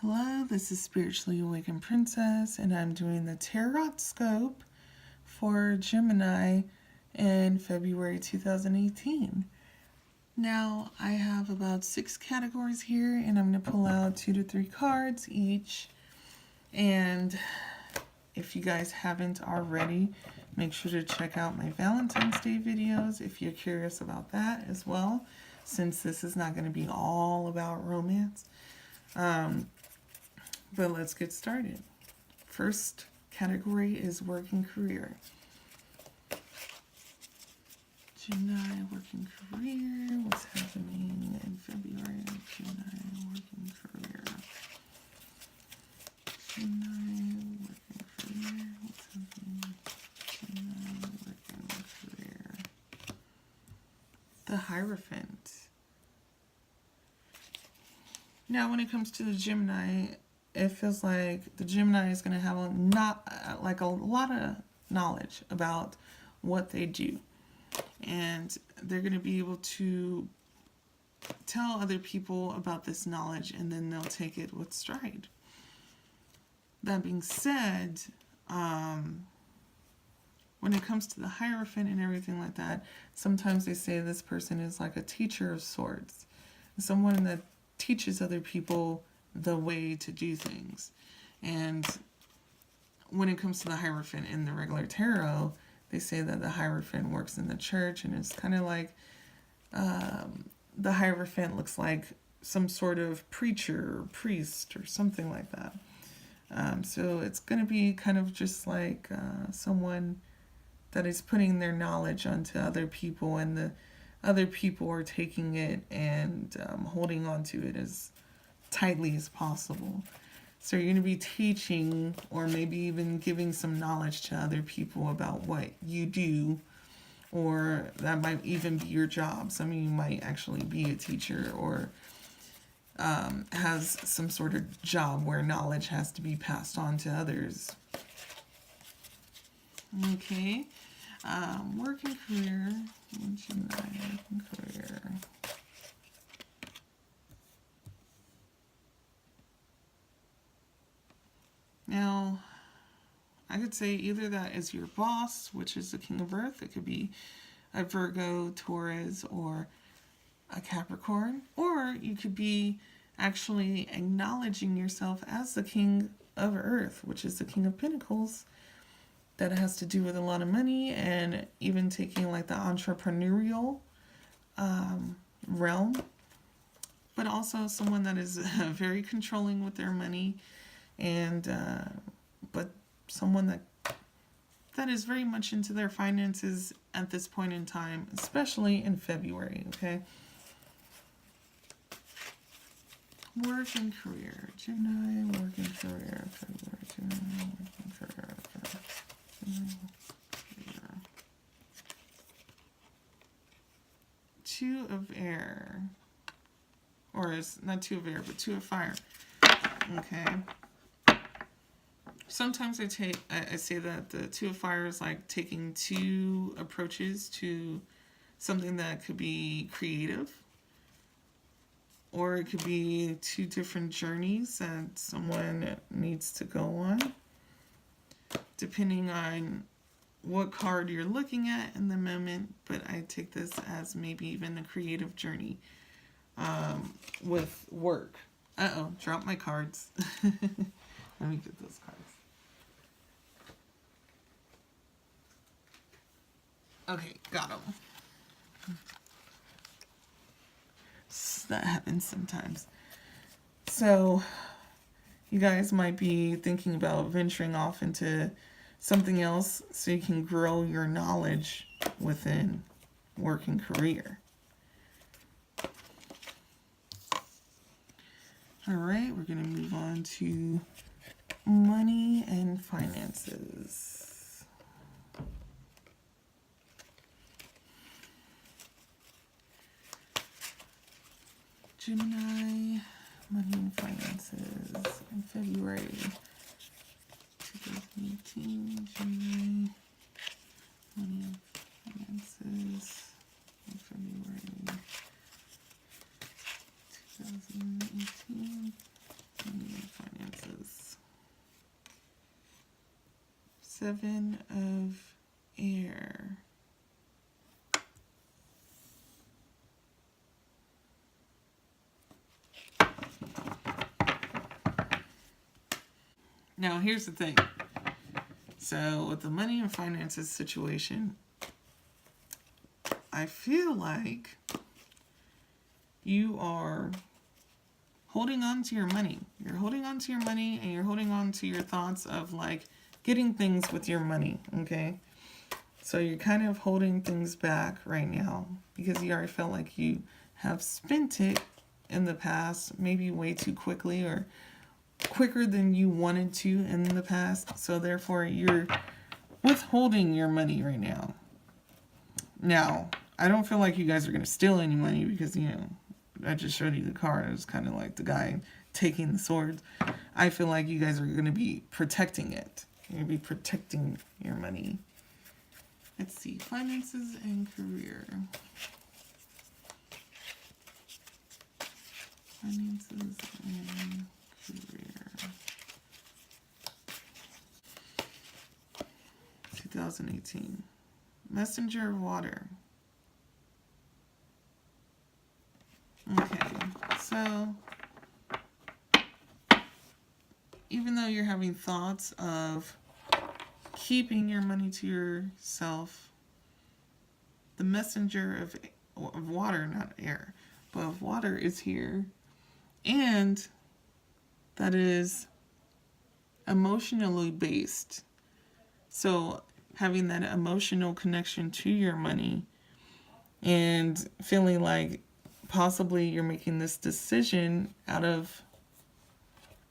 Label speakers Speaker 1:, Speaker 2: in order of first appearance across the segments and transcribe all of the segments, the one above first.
Speaker 1: Hello, this is Spiritually Awakened Princess, and I'm doing the Tarotscope for Gemini in February 2018. Now, I have about 6 categories here, and I'm going to pull out 2 to 3 cards each. And if you guys haven't already, make sure to check out my Valentine's Day videos if you're curious about that as well, since this is not going to be all about romance. But let's get started. First category is work and career. Gemini, working career. What's happening in February? Gemini, working career. Gemini, working career. What's happening? Gemini, working career. The Hierophant. Now, when it comes to the Gemini, it feels like the Gemini is going to have a lot of knowledge about what they do. And they're going to be able to tell other people about this knowledge, and then they'll take it with stride. That being said, when it comes to the Hierophant and everything like that, sometimes they say this person is like a teacher of sorts. Someone that teaches other people the way to do things. And when it comes to the Hierophant in the regular tarot, they say that the Hierophant works in the church, and it's kind of like the Hierophant looks like some sort of preacher or priest or something like that. So it's going to be kind of just like someone that is putting their knowledge onto other people, and the other people are taking it and holding on to it as tightly as possible. So you're going to be teaching, or maybe even giving some knowledge to other people about what you do, or that might even be your job. Some of you might actually be a teacher, or has some sort of job where knowledge has to be passed on to others. Okay. Work and career. Gemini, work and career. Now, I could say either that is your boss, which is the King of Earth. It could be a Virgo, Taurus, or a Capricorn. Or you could be actually acknowledging yourself as the King of Earth, which is the King of Pentacles. That has to do with a lot of money, and even taking like the entrepreneurial realm. But also someone that is very controlling with their money, and but someone that is very much into their finances at this point in time, especially in February. Okay. Work and career. Gemini, work and career. February. Gemini, work and career. Two of air. Or it's not 2 of air, but 2 of fire. Okay. Sometimes I say that the 2 of fire is like taking 2 approaches to something that could be creative, or it could be 2 different journeys that someone needs to go on, depending on what card you're looking at in the moment. But I take this as maybe even a creative journey with work. Drop my cards. Let me get those cards. Okay, got them. That happens sometimes. So you guys might be thinking about venturing off into something else so you can grow your knowledge within work and career. All right, we're going to move on to money and finances. Gemini, money and finances in February 2018. Gemini, money and finances in February 2018. Money and Seven of Air. Now, here's the thing. So, with the money and finances situation, I feel like you are holding on to your money. You're holding on to your money and you're holding on to your thoughts of like getting things with your money, okay? So you're kind of holding things back right now because you already felt like you have spent it in the past, maybe way too quickly or quicker than you wanted to in the past. So therefore you're withholding your money right now. Now, I don't feel like you guys are going to steal any money because, you know, I just showed you the card. It was kind of like the guy taking the sword. I feel like you guys are going to be protecting it. You're going to be protecting your money. Let's see. Finances and career. Finances and career. 2018. Messenger of water. Okay, so even though you're having thoughts of keeping your money to yourself, the messenger of water, not air, but of water is here, and that is emotionally based. So having that emotional connection to your money and feeling like possibly you're making this decision out of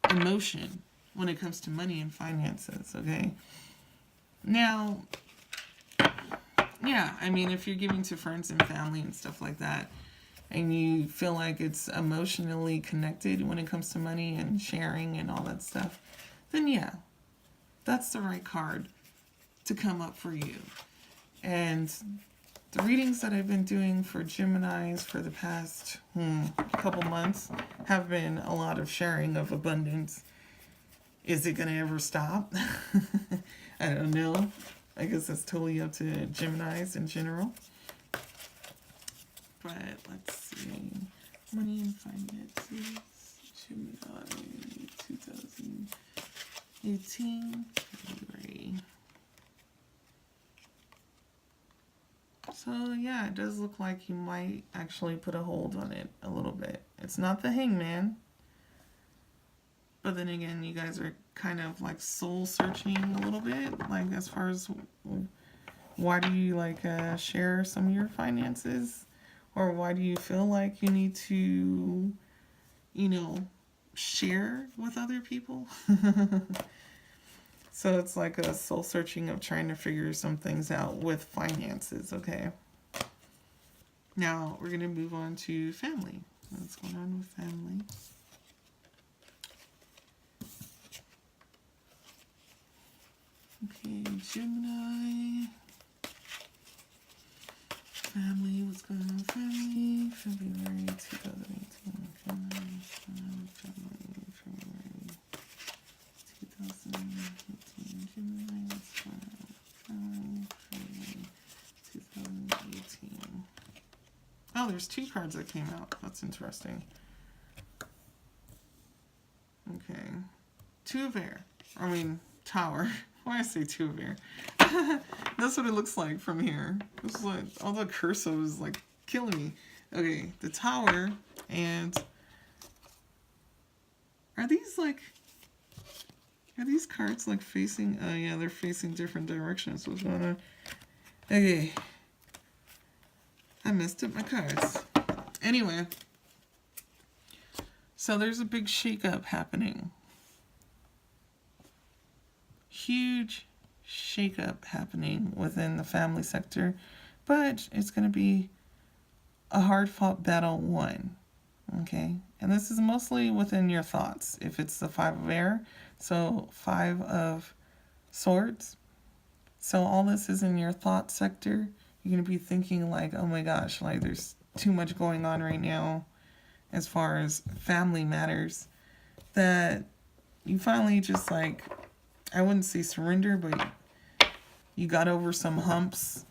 Speaker 1: emotion when it comes to money and finances, okay? Now, yeah, I mean, if you're giving to friends and family and stuff like that, and you feel like it's emotionally connected when it comes to money and sharing and all that stuff, then yeah, that's the right card to come up for you. And the readings that I've been doing for Geminis for the past couple months have been a lot of sharing of abundance. Is it going to ever stop? I don't know. I guess that's totally up to Geminis in general. But let's see. Money and finances. Gemini 2018. February. So yeah, it does look like you might actually put a hold on it a little bit. It's not the Hangman. But then again, you guys are kind of like soul searching a little bit. Like as far as why do you like share some of your finances? Or why do you feel like you need to, you know, share with other people? So it's like a soul searching of trying to figure some things out with finances, okay? Now we're going to move on to family. What's going on with family? Okay, Gemini. Family, what's going on with family? February 2018. February 2018. Gemini, what's going on? February 2018. Oh, there's two cards that came out. That's interesting. Okay. Two of Air. I mean, Tower. Why I say Two of Air? That's what it looks like from here. It's like all the cursive is like killing me. Okay, the Tower and are these cards like facing? Oh yeah, they're facing different directions. What's going on? Okay, I messed up my cards. Anyway, so there's a big shakeup happening. Huge shakeup happening within the family sector, but it's going to be a hard-fought battle won. Okay, and this is mostly within your thoughts. If it's the Five of Air, so Five of Swords. So all this is in your thought sector. You're going to be thinking like, oh my gosh, like there's too much going on right now as far as family matters that you finally just like, I wouldn't say surrender, but you got over some humps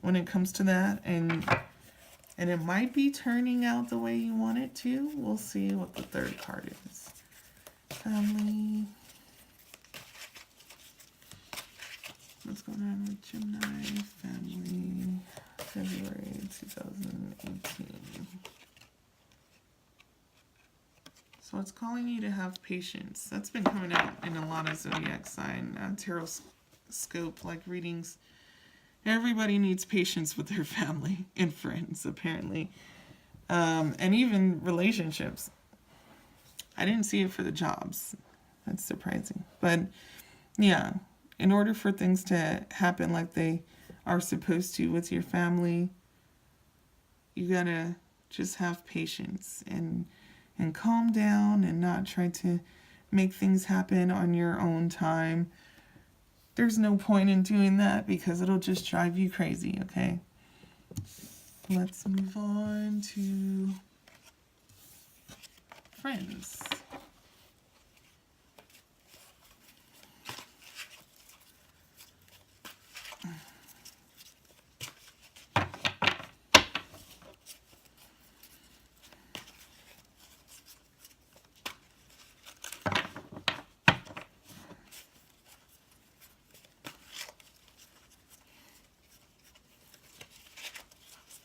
Speaker 1: when it comes to that, and it might be turning out the way you want it to. We'll see what the third card is. Family. What's going on with Gemini family, February 2018? So it's calling you to have patience. That's been coming out in a lot of zodiac sign, Tarotscope, like readings. Everybody needs patience with their family and friends, apparently. And even relationships. I didn't see it for the jobs. That's surprising. But yeah, in order for things to happen like they are supposed to with your family, you gotta just have patience and calm down and not try to make things happen on your own time. There's no point in doing that because it'll just drive you crazy, okay? Let's move on to friends.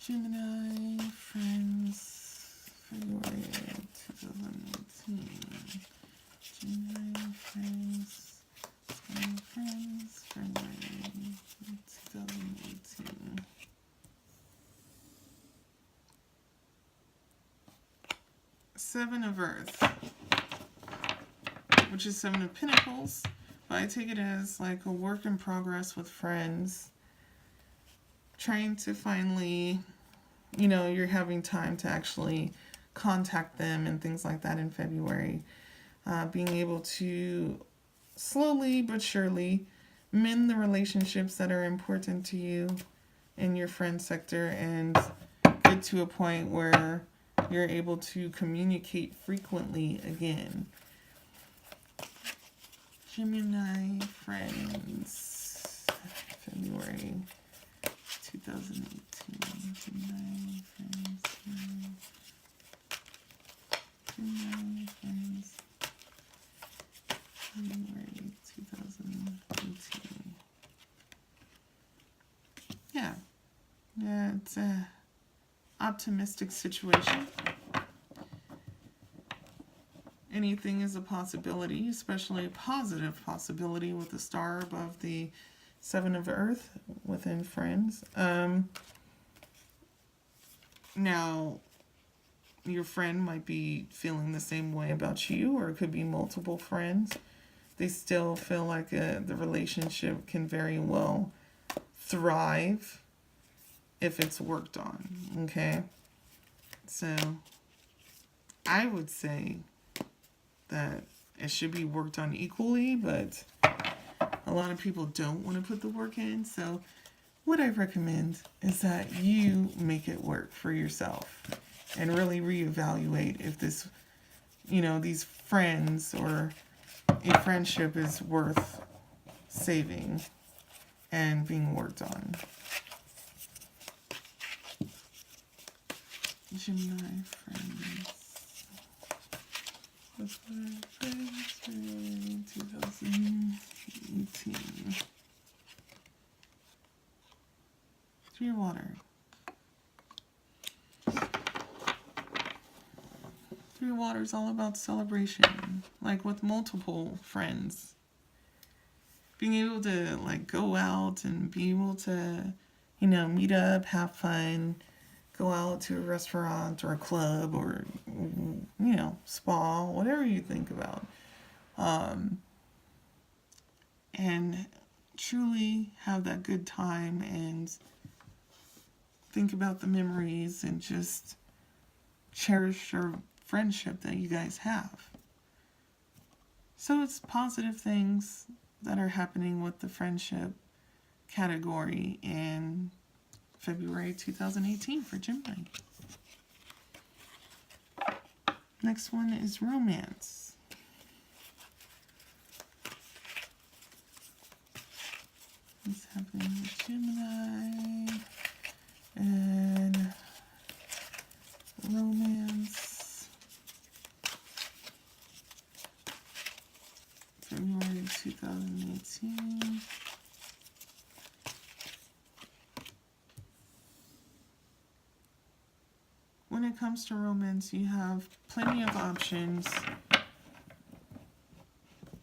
Speaker 1: Gemini, friends, February 2018. Gemini, friends, February 2018. Seven of Earth, which is Seven of Pentacles, but I take it as like a work in progress with friends. Trying to finally, you're having time to actually contact them and things like that in February. Being able to slowly but surely mend the relationships that are important to you in your friend sector and get to a point where you're able to communicate frequently again. Gemini friends, February 2018. Gemini friends. Gemini friends. February 2018. Yeah. Yeah, it's a optimistic situation. Anything is a possibility, especially a positive possibility with the star above the Seven of Earth within friends. Now, your friend might be feeling the same way about you, or it could be multiple friends. They still feel like the relationship can very well thrive if it's worked on, okay? So, I would say that it should be worked on equally, but a lot of people don't want to put the work in. So what I recommend is that you make it work for yourself and really reevaluate if this, these friends or a friendship is worth saving and being worked on. Gemini friends. What's my friends for 2018? Three of Water. Three of Water is all about celebration, like with multiple friends. Being able to go out and be able to, meet up, have fun, go out to a restaurant or a club or, spa, whatever you think about. And truly have that good time and think about the memories and just cherish your friendship that you guys have. So it's positive things that are happening with the friendship category in February 2018 for Gemini. Next one is romance. What's happening Gemini and romance, February 2018. When it comes to romance, you have plenty of options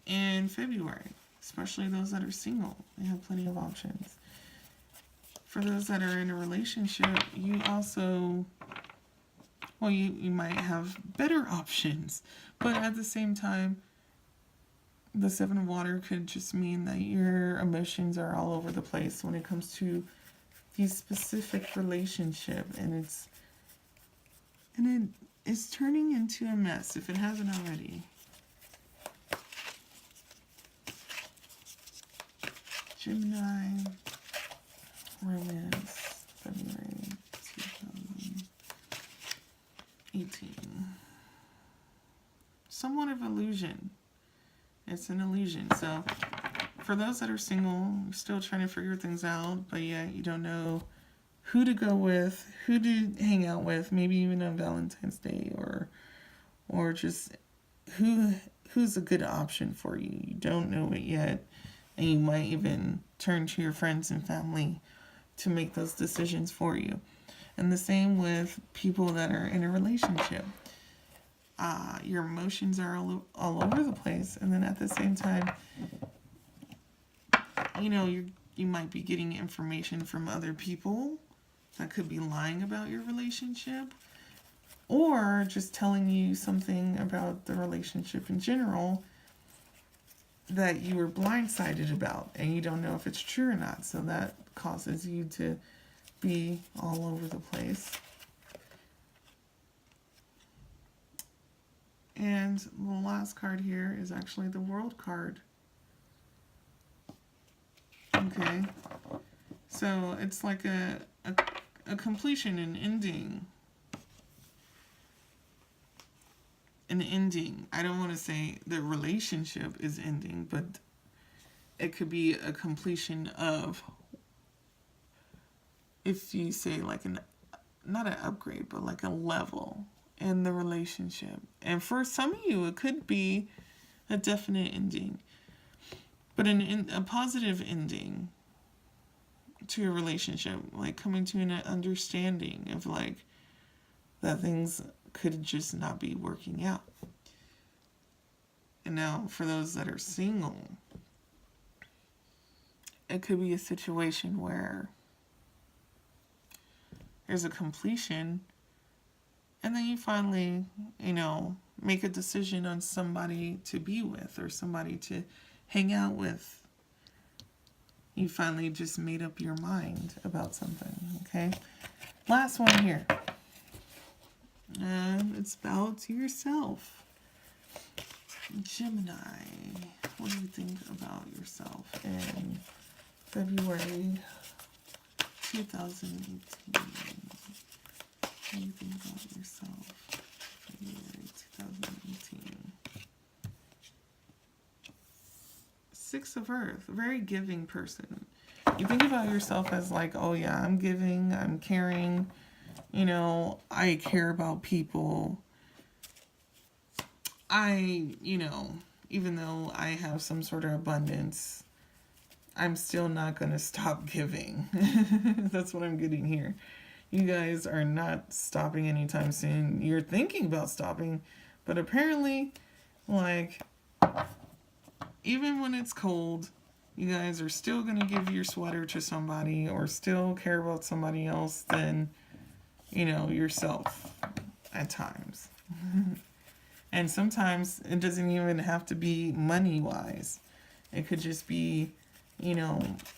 Speaker 1: in February, especially those that are single. They have plenty of options. For those that are in a relationship, you also, well, you might have better options, but at the same time, the Seven of Water could just mean that your emotions are all over the place when it comes to the specific relationship, and it is turning into a mess if it hasn't already. Gemini, romance, February 2018. Somewhat of illusion. It's an illusion. So for those that are single, you're still trying to figure things out, but yet you don't know who to go with, who to hang out with, maybe even on Valentine's Day, or just who's a good option for you. You don't know it yet, and you might even turn to your friends and family to make those decisions for you. And the same with people that are in a relationship. Your emotions are all over the place, and then at the same time, you might be getting information from other people that could be lying about your relationship, or just telling you something about the relationship in general that you were blindsided about, and you don't know if it's true or not. So that causes you to be all over the place. And the last card here is actually the World card. Okay, so it's like a completion, an ending. An ending. I don't want to say the relationship is ending, but it could be a completion of, if you say like not an upgrade, but like a level in the relationship. And for some of you, it could be a definite ending, but a positive ending to a relationship, like coming to an understanding of like that things could just not be working out. And now for those that are single, it could be a situation where there's a completion, and then you finally, make a decision on somebody to be with or somebody to hang out with. You finally just made up your mind about something, okay? Last one here. And it's about yourself. Gemini, what do you think about yourself in February 2018? What do you think about yourself February 2018? Six of Earth, a very giving person. You think about yourself as like, oh yeah, I'm giving, I'm caring, I care about people. Even though I have some sort of abundance, I'm still not going to stop giving. That's what I'm getting here. You guys are not stopping anytime soon. You're thinking about stopping, but apparently, even when it's cold, you guys are still going to give your sweater to somebody or still care about somebody else than, yourself at times. And sometimes it doesn't even have to be money-wise. It could just be,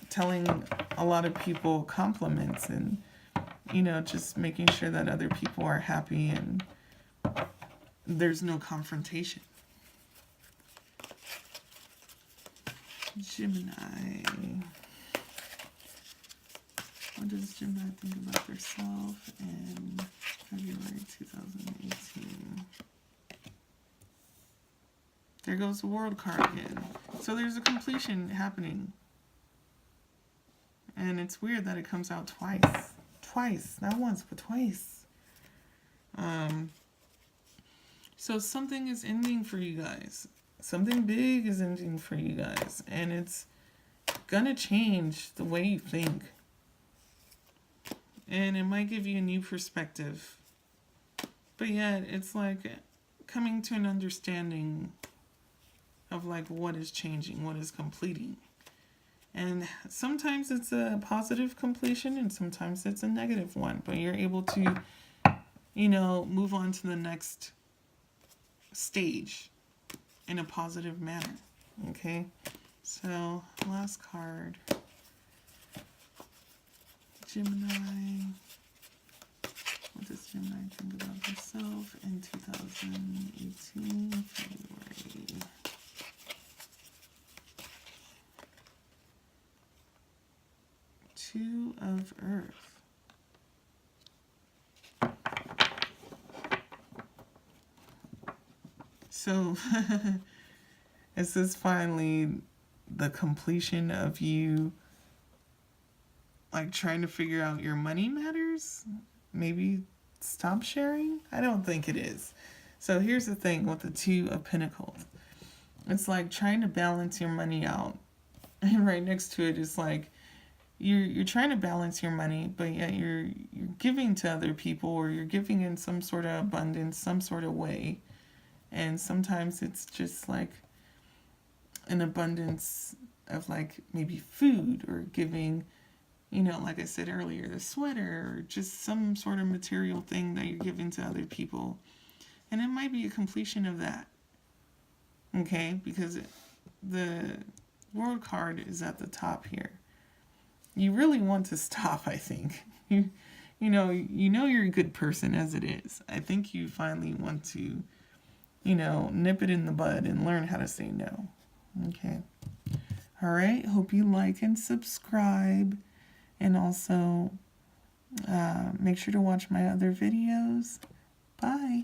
Speaker 1: telling a lot of people compliments and, just making sure that other people are happy and there's no confrontation. Gemini. What does Gemini think about themselves in February 2018? There goes the World card again. So there's a completion happening. And it's weird that it comes out twice. Twice. Not once, but twice. So something is ending for you guys. Something big is ending for you guys. And it's gonna change the way you think. And it might give you a new perspective. But yet, it's like coming to an understanding of like what is changing, what is completing. And sometimes it's a positive completion and sometimes it's a negative one. But you're able to, you know, move on to the next stage in a positive manner. Okay? So, last card. Gemini. What does Gemini think about herself in 2018, February? Two of Earth. So, is this finally the completion of you, like, trying to figure out your money matters? Maybe stop sharing? I don't think it is. So here's the thing with the Two of Pentacles. It's like trying to balance your money out. And right next to it is like you're trying to balance your money, but yet you're giving to other people, or you're giving in some sort of abundance, some sort of way. And sometimes it's just like an abundance of like maybe food, or giving, you know, like I said earlier, the sweater, or just some sort of material thing that you're giving to other people. And it might be a completion of that. Okay? Because the World card is at the top here. You really want to stop, I think. You know you're a good person as it is. I think you finally want to, you know, nip it in the bud and learn how to say no. Okay. All right. Hope you like and subscribe. And also, make sure to watch my other videos. Bye.